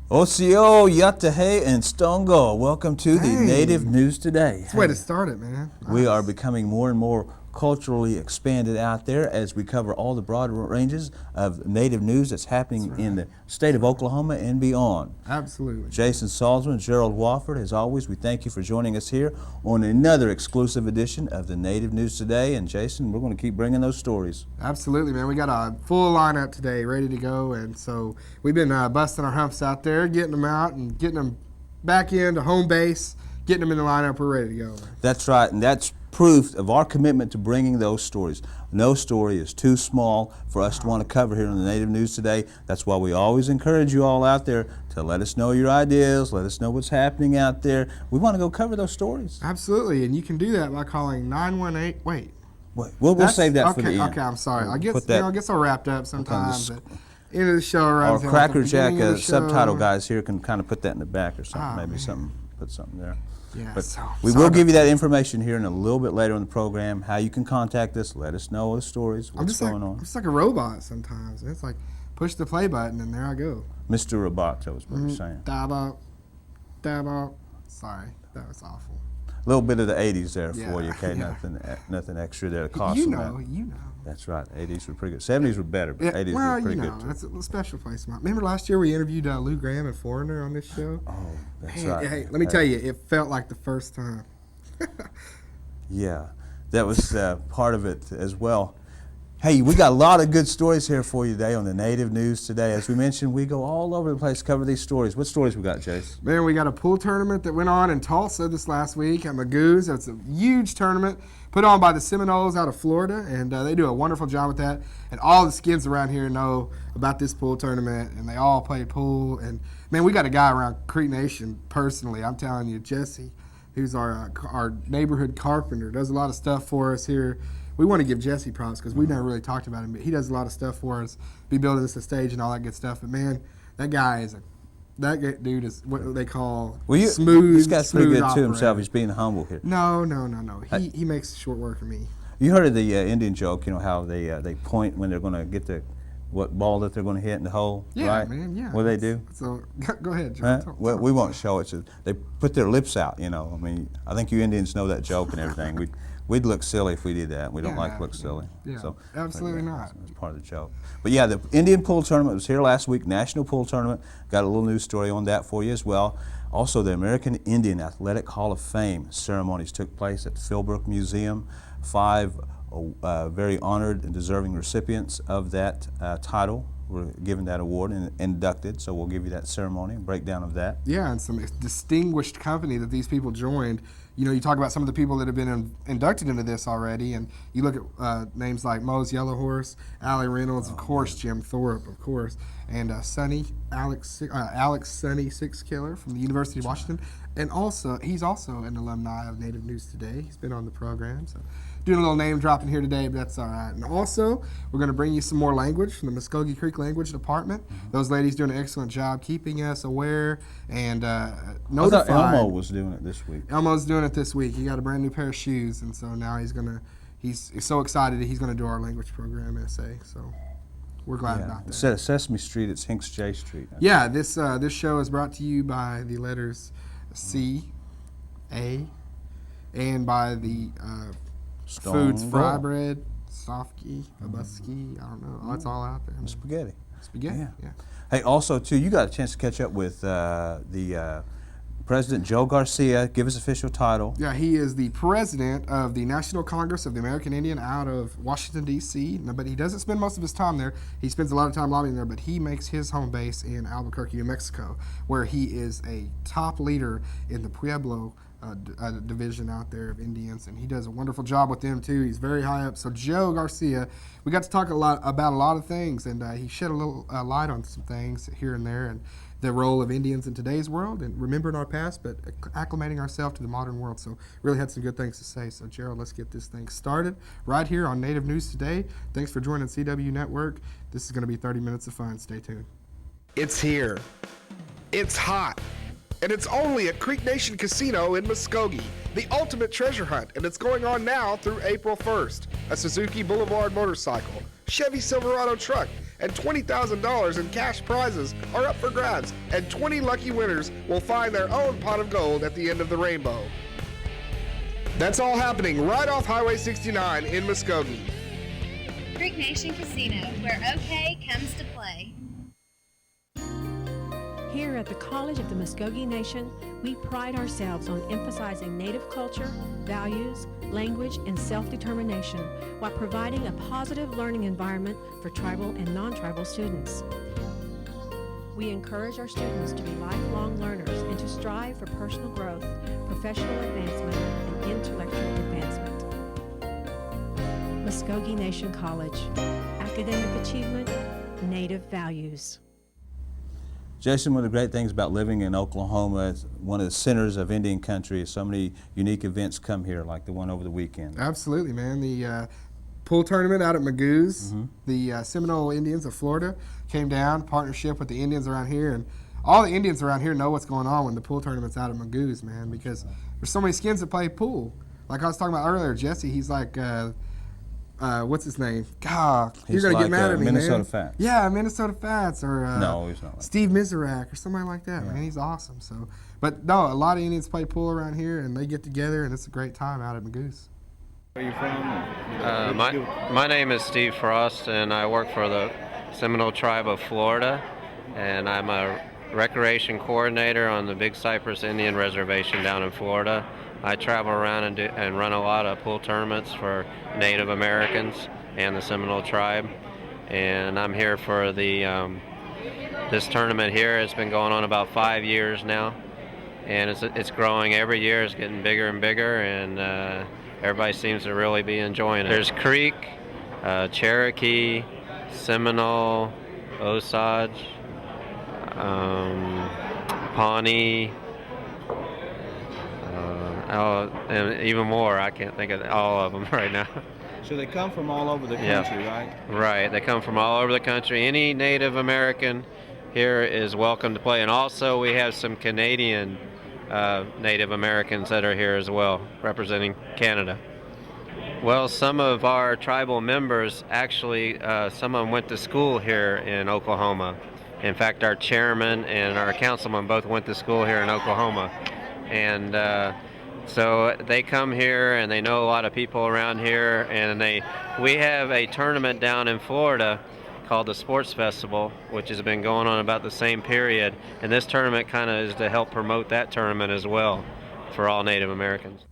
Osio, Yatahe, and Stongo. Welcome to the Native News Today. That's the way to start it, man. Nice. We are becoming more and more culturally expanded out there as we cover all the broad ranges of Native news that's happening in the state of Oklahoma and beyond. Absolutely. Jason Salzman, Gerald Wofford, as always, we thank you for joining us here on another exclusive edition of the Native News Today. And Jason, we're going to keep bringing those stories. Absolutely, man. We got a full lineup today ready to go, and so we've been busting our humps out there, getting them out and getting them back into home base, getting them in the lineup. We're ready to go. That's right, and that's proof of our commitment to bringing those stories. No story is too small for us to want to cover here on the Native News Today. That's why we always encourage you all out there to let us know your ideas, let us know what's happening out there. We want to go cover those stories. Absolutely, and you can do that by calling 918. Wait. We'll save that for the end. Okay, I'm sorry. I get so wrapped up sometimes. At the end of the show, our Cracker Jack subtitle guys here can kind of put that in the back or something. Maybe put something there. Yeah, but we will give you that information here in a little bit later in the program, how you can contact us, let us know the stories, what's going on. I'm just like a robot sometimes. It's like push the play button and there I go. Mr. Roboto is what you're saying. Dab up. Sorry, that was awful. A little bit of the 80s there for you, okay? Nothing extra there to cost you them. You know. That's right. 80s were pretty good. 70s were better, but 80s were pretty good too. That's a special place. Remember last year we interviewed Lou Graham and Foreigner on this show? Oh, that's right. Hey, let me tell you, it felt like the first time. Yeah, that was part of it as well. Hey, we got a lot of good stories here for you today on the Native News Today. As we mentioned, we go all over the place to cover these stories. What stories we got, Jace? Man, we got a pool tournament that went on in Tulsa this last week at Magoo's. It's a huge tournament put on by the Seminoles out of Florida, and they do a wonderful job with that. And all the skids around here know about this pool tournament, and they all play pool. And, man, we got a guy around Creek Nation personally. I'm telling you, Jesse, who's our neighborhood carpenter, does a lot of stuff for us here. We want to give Jesse props because we've never really talked about him, but he does a lot of stuff for us, be building us a stage and all that good stuff. But, man, that dude is what they call smooth. This guy's pretty good operator. to himself. He's being humble here. No. He makes short work of me. You heard of the Indian joke, how they point when they're going to get what ball that they're going to hit in the hole, yeah, right? Man, yeah. What do they do? So go ahead, John. Well, we won't show it. So they put their lips out, I mean, I think you Indians know that joke and everything. We'd look silly if we did that. We don't like to look silly. Yeah, so, absolutely not. That's part of the joke. But yeah, the Indian Pool Tournament was here last week, National Pool Tournament. Got a little news story on that for you as well. Also, the American Indian Athletic Hall of Fame ceremonies took place at the Philbrook Museum. 5 very honored and deserving recipients of that title were given that award and inducted, so we'll give you that ceremony and breakdown of that. Yeah, and some distinguished company that these people joined. You talk about some of the people that have been inducted into this already, and you look at names like Mose Yellowhorse, Allie Reynolds, of course, Jim Thorpe, of course, and Alex Sonny Sixkiller from the University of Washington. And also, he's also an alumni of Native News Today. He's been on the program, so doing a little name dropping here today, but that's all right. And also, we're going to bring you some more language from the Muskogee Creek Language Department. Those ladies doing an excellent job keeping us aware and notified. I thought Elmo was doing it this week. Elmo's doing it this week. He got a brand new pair of shoes, and so now he's so excited that he's going to do our language program essay. So we're glad about that. Instead of Sesame Street, it's Hinks J Street. Yeah, this show is brought to you by the letters C, A, and by the foods fry bread, Sofky, Babusky, I don't know. Oh, it's all out there. Spaghetti. Yeah. Hey, also, too, you got a chance to catch up with the President Joe Garcia. Give his official title. Yeah, he is the president of the National Congress of the American Indian out of Washington, D.C., but he doesn't spend most of his time there. He spends a lot of time lobbying there, but he makes his home base in Albuquerque, New Mexico, where he is a top leader in the Pueblo division out there of Indians, and he does a wonderful job with them too. He's very high up. So Joe Garcia, we got to talk about a lot of things, and he shed a little light on some things here and there, and the role of Indians in today's world, and remembering our past, but acclimating ourselves to the modern world. So really had some good things to say. So Gerald, let's get this thing started right here on Native News Today. Thanks for joining CW Network. This is going to be 30 minutes of fun. Stay tuned. It's here. It's hot. And it's only at Creek Nation Casino in Muskogee, the ultimate treasure hunt, and it's going on now through April 1st. A Suzuki Boulevard motorcycle, Chevy Silverado truck, and $20,000 in cash prizes are up for grabs, and 20 lucky winners will find their own pot of gold at the end of the rainbow. That's all happening right off Highway 69 in Muskogee. Creek Nation Casino, where OK comes to play. Here at the College of the Muskogee Nation, we pride ourselves on emphasizing Native culture, values, language, and self-determination while providing a positive learning environment for tribal and non-tribal students. We encourage our students to be lifelong learners and to strive for personal growth, professional advancement, and intellectual advancement. Muskogee Nation College, academic achievement, Native values. Jason, one of the great things about living in Oklahoma, it's one of the centers of Indian country, so many unique events come here, like the one over the weekend. Absolutely, man. The pool tournament out at Magoo's, the Seminole Indians of Florida came down, partnership with the Indians around here, and all the Indians around here know what's going on when the pool tournament's out at Magoo's, man, because there's so many skins that play pool. Like I was talking about earlier, Jesse, he's like, what's his name? God, you're He's going to like, get mad at me, Minnesota man. Fats. Yeah, Minnesota Fats, or No, he's not like Steve Miserak, or somebody like that, man. He's awesome. So, but no, a lot of Indians play pool around here, and they get together, and it's a great time out at Magoo's. Where are you from? My name is Steve Frost, and I work for the Seminole Tribe of Florida, and I'm a recreation coordinator on the Big Cypress Indian Reservation down in Florida. I travel around and run a lot of pool tournaments for Native Americans and the Seminole Tribe, and I'm here for the this tournament here. It's been going on about 5 years now, and it's growing every year. It's getting bigger and bigger, and everybody seems to really be enjoying it. There's Creek, Cherokee, Seminole, Osage, Pawnee, and even more. I can't think of all of them right now. So they come from all over the Yeah. country, right? Right, they come from all over the country. Any Native American here is welcome to play, and also we have some Canadian Native Americans that are here as well, representing Canada. Well, some of our tribal members actually, some of them went to school here in Oklahoma. In fact, our chairman and our councilman both went to school here in Oklahoma. And so they come here and they know a lot of people around here, and we have a tournament down in Florida called the Sports Festival, which has been going on about the same period, and this tournament kind of is to help promote that tournament as well for all Native Americans.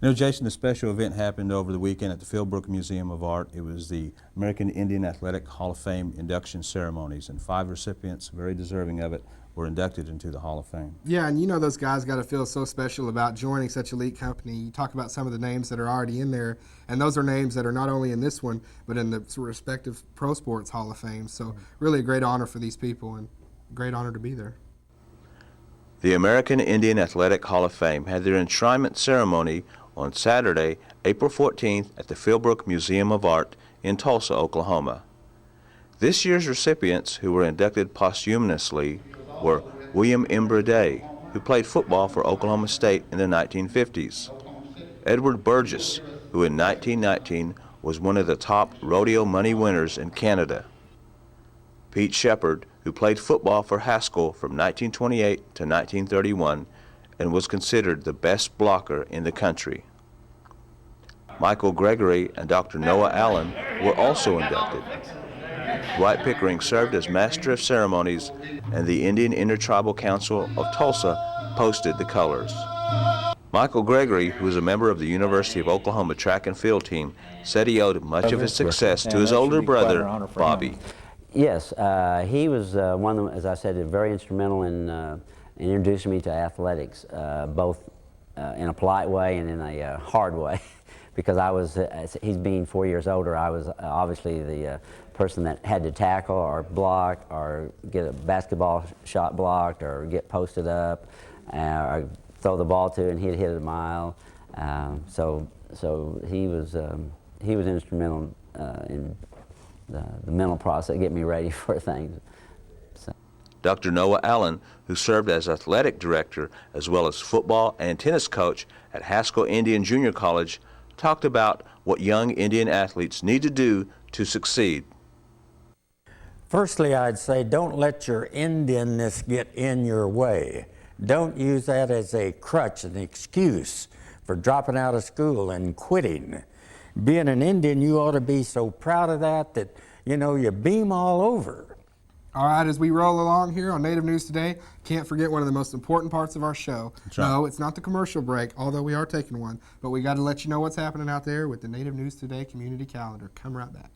You know, Jason, a special event happened over the weekend at the Philbrook Museum of Art. It was the American Indian Athletic Hall of Fame induction ceremonies, and 5 recipients, very deserving of it, were inducted into the Hall of Fame. Yeah, and you know those guys got to feel so special about joining such elite company. You talk about some of the names that are already in there, and those are names that are not only in this one, but in the respective Pro Sports Hall of Fame. So really a great honor for these people, and a great honor to be there. The American Indian Athletic Hall of Fame had their enshrinement ceremony on Saturday, April 14th at the Philbrook Museum of Art in Tulsa, Oklahoma. This year's recipients who were inducted posthumously were William Embra Day, who played football for Oklahoma State in the 1950s, Edward Burgess, who in 1919 was one of the top rodeo money winners in Canada, Pete Shepard, who played football for Haskell from 1928 to 1931 and was considered the best blocker in the country. Michael Gregory and Dr. Noah Allen were also inducted. Dwight Pickering served as Master of Ceremonies, and the Indian Intertribal Council of Tulsa posted the colors. Michael Gregory, who is a member of the University of Oklahoma track and field team, said he owed much of his success to his older brother, Bobby. Yes, he was one of them, as I said, very instrumental in introducing me to athletics, both in a polite way and in a hard way. Because I was, he's being 4 years older, I was obviously the person that had to tackle or block or get a basketball shot blocked or get posted up or throw the ball to and he'd hit it a mile. So he was instrumental in the mental process, get me ready for things. So. Dr. Noah Allen, who served as athletic director as well as football and tennis coach at Haskell Indian Junior College, talked about what young Indian athletes need to do to succeed. Firstly, I'd say don't let your Indianness get in your way. Don't use that as a crutch, an excuse for dropping out of school and quitting. Being an Indian, you ought to be so proud of that you beam all over. All right, as we roll along here on Native News Today, can't forget one of the most important parts of our show. That's right. No, it's not the commercial break, although we are taking one, but we got to let you know what's happening out there with the Native News Today community calendar. Come right back.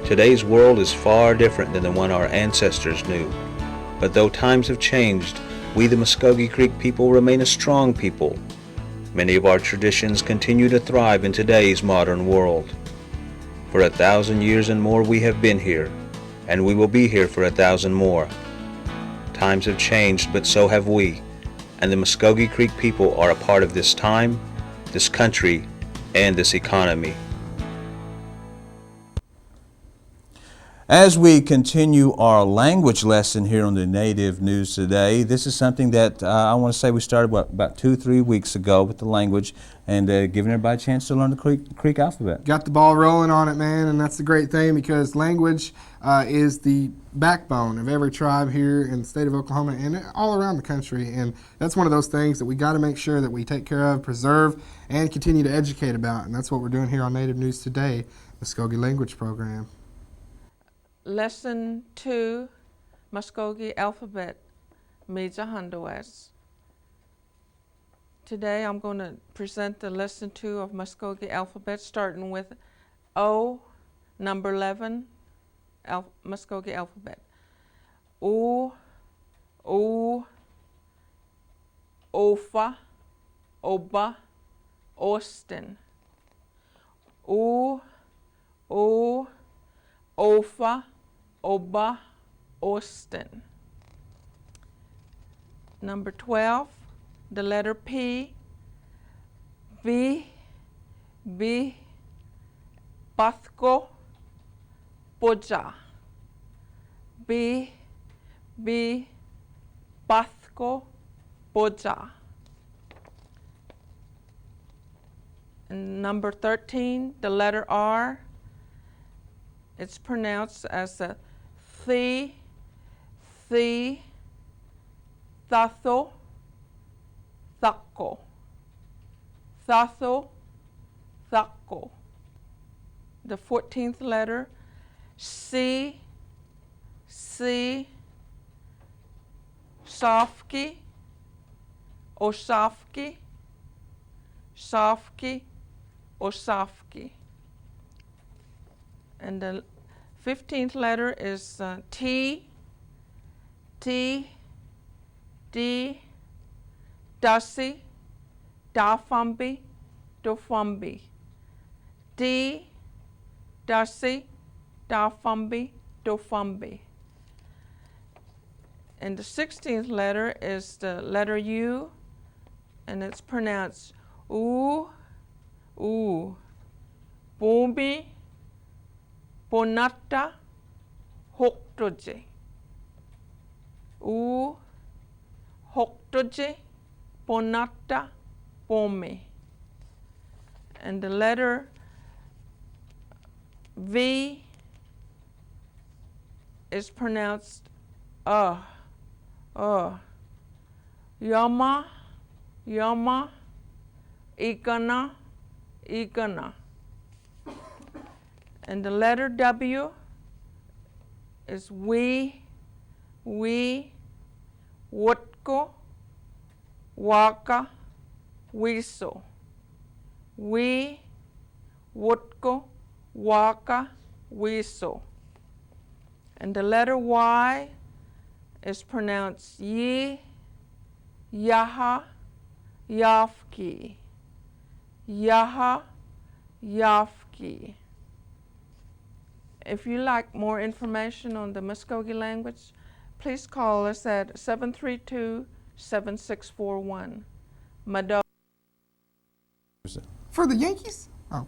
Today's world is far different than the one our ancestors knew. But though times have changed, we the Muskogee Creek people remain a strong people. Many of our traditions continue to thrive in today's modern world. For 1,000 years and more we have been here, and we will be here for 1,000 more. Times have changed, but so have we, and the Muskogee Creek people are a part of this time, this country, and this economy. As we continue our language lesson here on the Native News Today, this is something that I want to say we started about 2-3 weeks ago with the language and giving everybody a chance to learn the Creek alphabet. Got the ball rolling on it, man, and that's the great thing because language is the backbone of every tribe here in the state of Oklahoma and all around the country. And that's one of those things that we got to make sure that we take care of, preserve, and continue to educate about. And that's what we're doing here on Native News Today, Muskogee Language Program. Lesson 2, Muskogee Alphabet, Meja Handoas. Today I'm going to present the Lesson 2 of Muskogee Alphabet, starting with O, number 11, Muskogee Alphabet. O, Ofa, Oba, Austin. O, Ofa, Oba, Austin. Number 12, the letter P, V, Pathko, Poja. B, Pathko, Poja. And number 13, the letter R, it's pronounced as a the, thatho, thako. Thatho, thako. The 14th letter, C, Sofki, Osofki, Sofki, Osofki. And the 15th letter is T, D, Dasi, Dafumbi, Dofumbi. D, Dasi, Dafumbi, Dofumbi. And the 16th letter is the letter U, and it's pronounced U, Bombi, Bonata, Hoktoje. U, Hoktoje, Bonata, Bome. And the letter V is pronounced Yama, Ikana. And the letter W is we, Wotko, Waka, Wiso. We, Wotko, Waka, Wiso. And the letter Y is pronounced Yi, Yaha, Yafki. Yaha, Yafki. If you like more information on the Muskogee language, please call us at 732-7641. Mado. For the Yankees? Oh.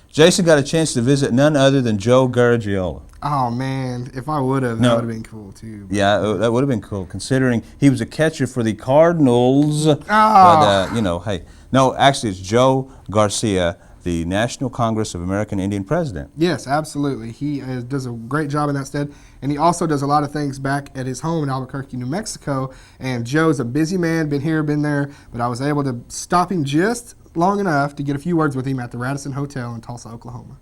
Jason got a chance to visit none other than Joe Garagiola. Oh, man. If I would have, that No. would have been cool, too. Yeah, that would have been cool, considering he was a catcher for the Cardinals. Oh. But, hey. No, actually, it's Joe Garcia, the National Congress of American Indian president. Yes, absolutely. He does a great job in that stead. And he also does a lot of things back at his home in Albuquerque, New Mexico. And Joe's a busy man, been here, been there. But I was able to stop him just long enough to get a few words with him at the Radisson Hotel in Tulsa, Oklahoma.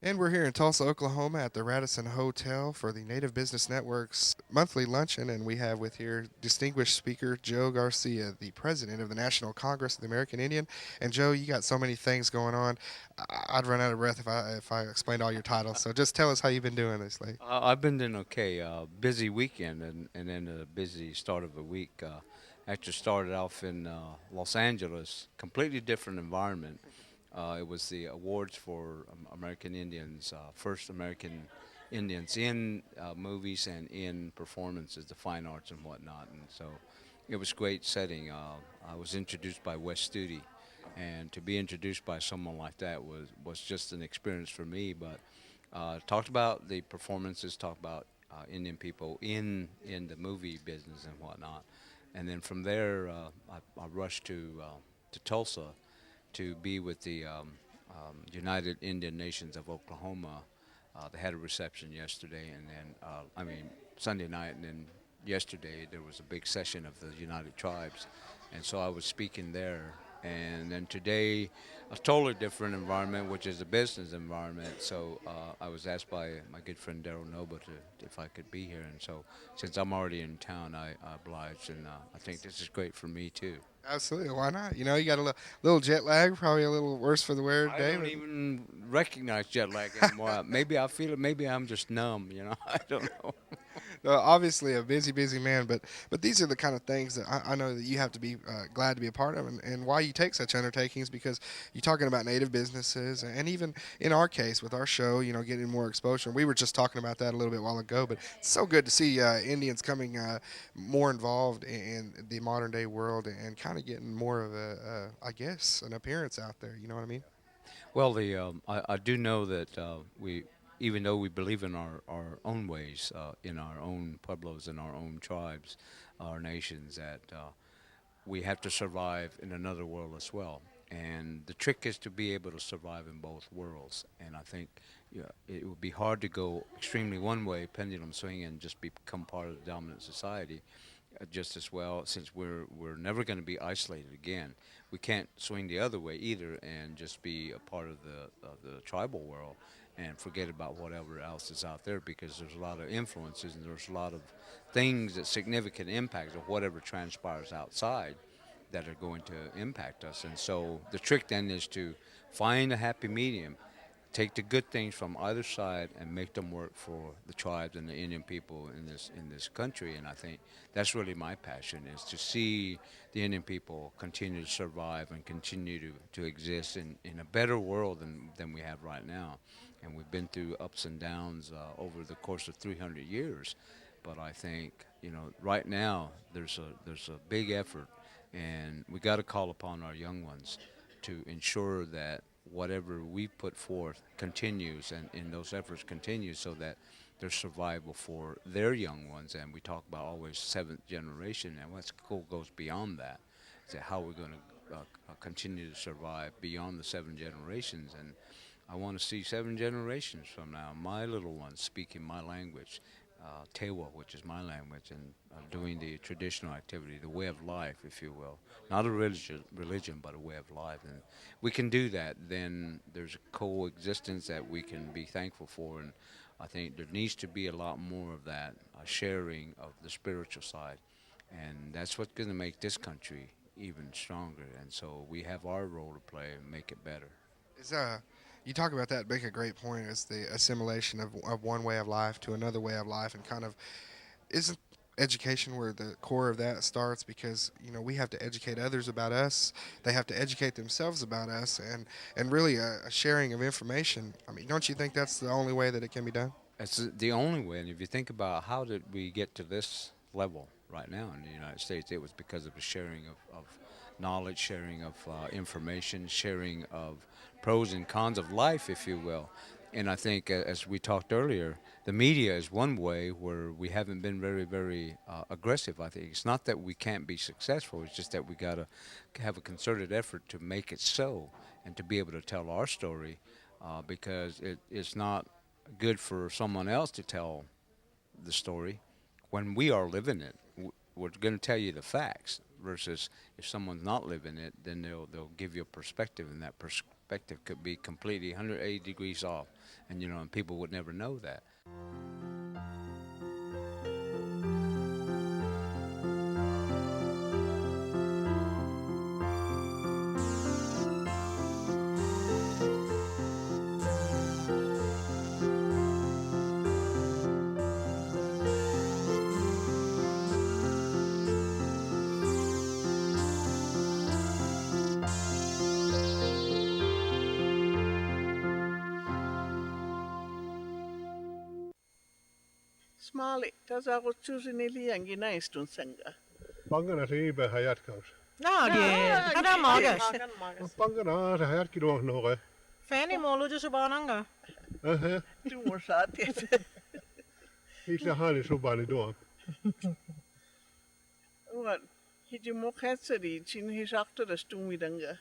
And we're here in Tulsa, Oklahoma at the Radisson Hotel for the Native Business Network's monthly luncheon, and we have with here distinguished speaker Joe Garcia, the president of the National Congress of the American Indian. And Joe, you got so many things going on. I'd run out of breath if I explained all your titles. So just tell us how you've been doing this lately. I've been doing okay. Busy weekend and then a busy start of the week. Actually started off in Los Angeles, completely different environment. It was the awards for American Indians, first American Indians in movies and in performances, the fine arts and whatnot. And so it was a great setting. I was introduced by Wes Studi, and to be introduced by someone like that was just an experience for me. But talked about the performances, talked about Indian people in the movie business and whatnot. And then from there, I rushed to Tulsa to be with the United Indian Nations of Oklahoma. They had a reception yesterday, and then, Sunday night, and then yesterday there was a big session of the United Tribes. And so I was speaking there. And then today, a totally different environment, which is a business environment. So I was asked by my good friend Daryl Noba if I could be here. And so since I'm already in town, I obliged. And I think this is great for me, too. Absolutely. Why not? You know, you got a little jet lag, probably a little worse for the wear today. I don't even recognize jet lag anymore. Maybe I feel it. Maybe I'm just numb, you know. I don't know. Obviously a busy man, but these are the kind of things that I know that you have to be glad to be a part of, and why you take such undertakings, because you're talking about Native businesses, and even in our case with our show, you know, getting more exposure. We were just talking about that a little bit while ago, but it's so good to see Indians coming more involved in the modern day world and kind of getting more of I guess, an appearance out there. You know what I mean? Well, I do know that even though we believe in our own ways, in our own pueblos and our own tribes, our nations, that we have to survive in another world as well. And the trick is to be able to survive in both worlds. And I think it would be hard to go extremely one way, pendulum swing, and just become part of the dominant society just as well, since we're never going to be isolated again. We can't swing the other way either and just be a part of the tribal world and forget about whatever else is out there, because there's a lot of influences and there's a lot of things that significant impacts of whatever transpires outside that are going to impact us. And so the trick then is to find a happy medium, take the good things from either side and make them work for the tribes and the Indian people in this country. And I think that's really my passion, is to see the Indian people continue to survive and continue to exist in a better world than we have right now. And we've been through ups and downs over the course of 300 years. But I think, right now there's a big effort, and we got to call upon our young ones to ensure that whatever we put forth continues, and those efforts continue, so that there's survival for their young ones. And we talk about always 7th generation, and what's cool goes beyond that. Is that how we're going to continue to survive beyond the 7 generations. And I want to see 7 generations from now, my little ones speaking my language, Tewa, which is my language, and doing the traditional activity, the way of life, if you will. Not a religion, but a way of life. And we can do that, then there's a coexistence that we can be thankful for. And I think there needs to be a lot more of that sharing of the spiritual side. And that's what's going to make this country even stronger. And so we have our role to play and make it better. You talk about that, make a great point, is the assimilation of one way of life to another way of life, and kind of isn't education where the core of that starts? Because we have to educate others about us, they have to educate themselves about us, and really a sharing of information. I mean, don't you think that's the only way that it can be done? It's the only way. And if you think about how did we get to this level right now in the United States, it was because of the sharing of knowledge, sharing of information, sharing of pros and cons of life, if you will. And I think, as we talked earlier, the media is one way where we haven't been very, very aggressive. I think it's not that we can't be successful, it's just that we got to have a concerted effort to make it so, and to be able to tell our story, because it's not good for someone else to tell the story when we are living it. We're going to tell you the facts, versus if someone's not living it, then they'll give you a perspective, and that perspective could be completely 180 degrees off, and and people would never know that. Smali, tässä on Susanne liiankin näistun senga. Pangana se ei vähän jatkaus. No, kada magas. Pangana se jatki tuon noe. Fani molu jo bananga. Du saat. Isla hani subani tuon. Wat, hiji mokhetseri chin hisakto das tumidanga.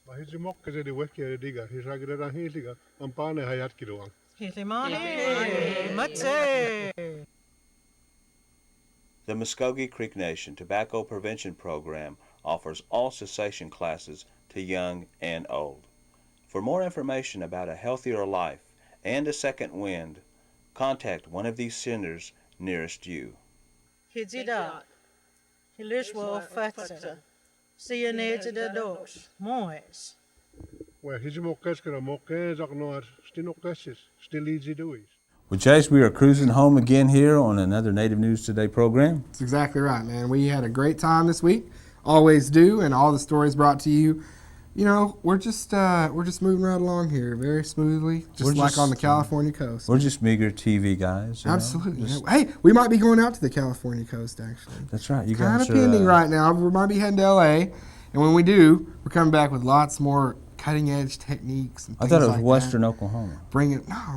Ma hiji mokkeseri wekki diga, hisagre hisiga, ampane jatki tuon. The Muskogee Creek Nation Tobacco Prevention Program offers all cessation classes to young and old. For more information about a healthier life and a second wind, contact one of these centers nearest you. Hijida, Hilishwa Fatsa, Sianated the dogs, Moes. Well, hiji mokkeskera mokkes noar stinokkesis, still easy dois. Well, Chase, we are cruising home again here on another Native News Today program. That's exactly right, man. We had a great time this week, always do, and all the stories brought to you. We're just moving right along here very smoothly, just like on the California coast. We're just meager TV guys. Absolutely. Hey, we might be going out to the California coast, actually. That's right. You kind guys of pending right now. We might be heading to LA, and when we do, we're coming back with lots more cutting-edge techniques and things I thought it was like Western that. Oklahoma.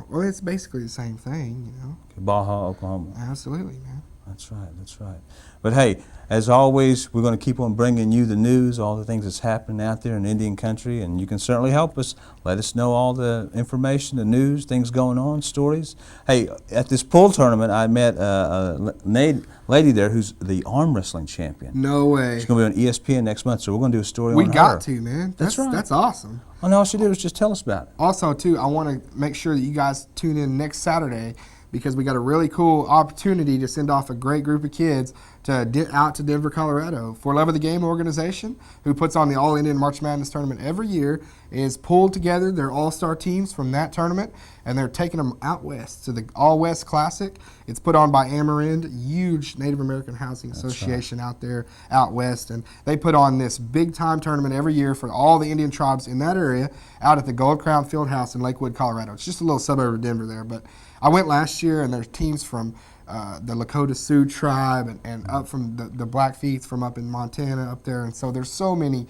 Well, it's basically the same thing, Baja, Oklahoma. Absolutely, man. That's right, that's right. But hey, as always, we're going to keep on bringing you the news, all the things that's happening out there in Indian country, and you can certainly help us. Let us know all the information, the news, things going on, stories. Hey, at this pool tournament, I met a lady there who's the arm wrestling champion. No way. She's going to be on ESPN next month, so we're going to do a story We on her. got to, man. That's right. That's awesome. And all she did was just tell us about it. Also, too, I want to make sure that you guys tune in next Saturday because we got a really cool opportunity to send off a great group of kids out to Denver, Colorado. For Love of the Game organization, who puts on the All-Indian March Madness tournament every year, is pulled together their all-star teams from that tournament, and they're taking them out west to the All-West Classic. It's put on by Amarind, huge Native American Housing Association out there out west, and they put on this big-time tournament every year for all the Indian tribes in that area out at the Gold Crown Fieldhouse in Lakewood, Colorado. It's just a little suburb of Denver there, but I went last year, and there's teams from the Lakota Sioux tribe and up from the Blackfeets from up in Montana up there, and so there's so many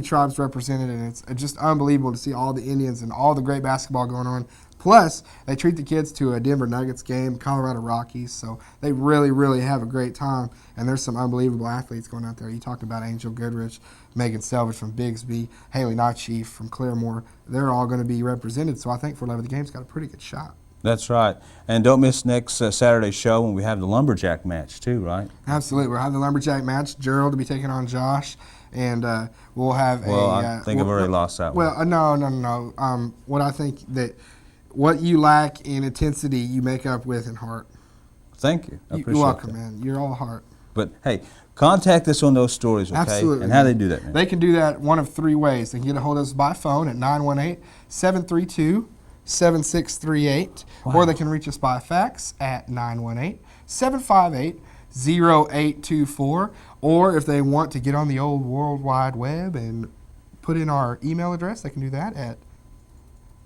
tribes represented, and it's just unbelievable to see all the Indians and all the great basketball going on. Plus, they treat the kids to a Denver Nuggets game, Colorado Rockies, so they really, really have a great time, and there's some unbelievable athletes going out there. You talked about Angel Goodrich, Megan Selvage from Bigsby, Haley Nightchief from Claremore. They're all going to be represented, so I think For Love of the Game's got a pretty good shot. That's right. And don't miss next Saturday's show when we have the lumberjack match too, right? Absolutely. We'll have the lumberjack match. Gerald will be taking on Josh, and we'll have I think I've already lost that one. Well, no. What I think that what you lack in intensity, you make up with in heart. Thank you. I appreciate You're welcome, that. man. You're all heart. But hey, contact us on those stories, okay? Absolutely. And how they do that, man? They can do that one of three ways. They can get a hold of us by phone at 918-732-7638, or they can reach us by fax at 918-758-0824, or if they want to get on the old World Wide Web and put in our email address, they can do that at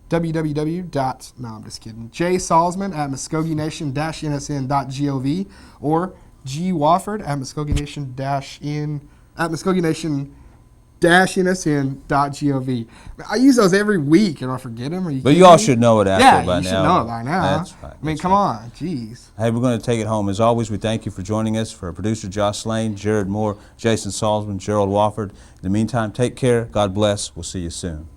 jsalzman@muskogeynation-nsn.gov or gwofford@muskogeynation-nsn.gov. I use those every week and I forget them. But you all should know it after by now. Yeah, you should know it by now. That's right. I mean, come on, jeez. Hey, we're going to take it home. As always, we thank you for joining us. For producer Josh Lane, Jared Moore, Jason Salzman, Gerald Wofford. In the meantime, take care. God bless. We'll see you soon.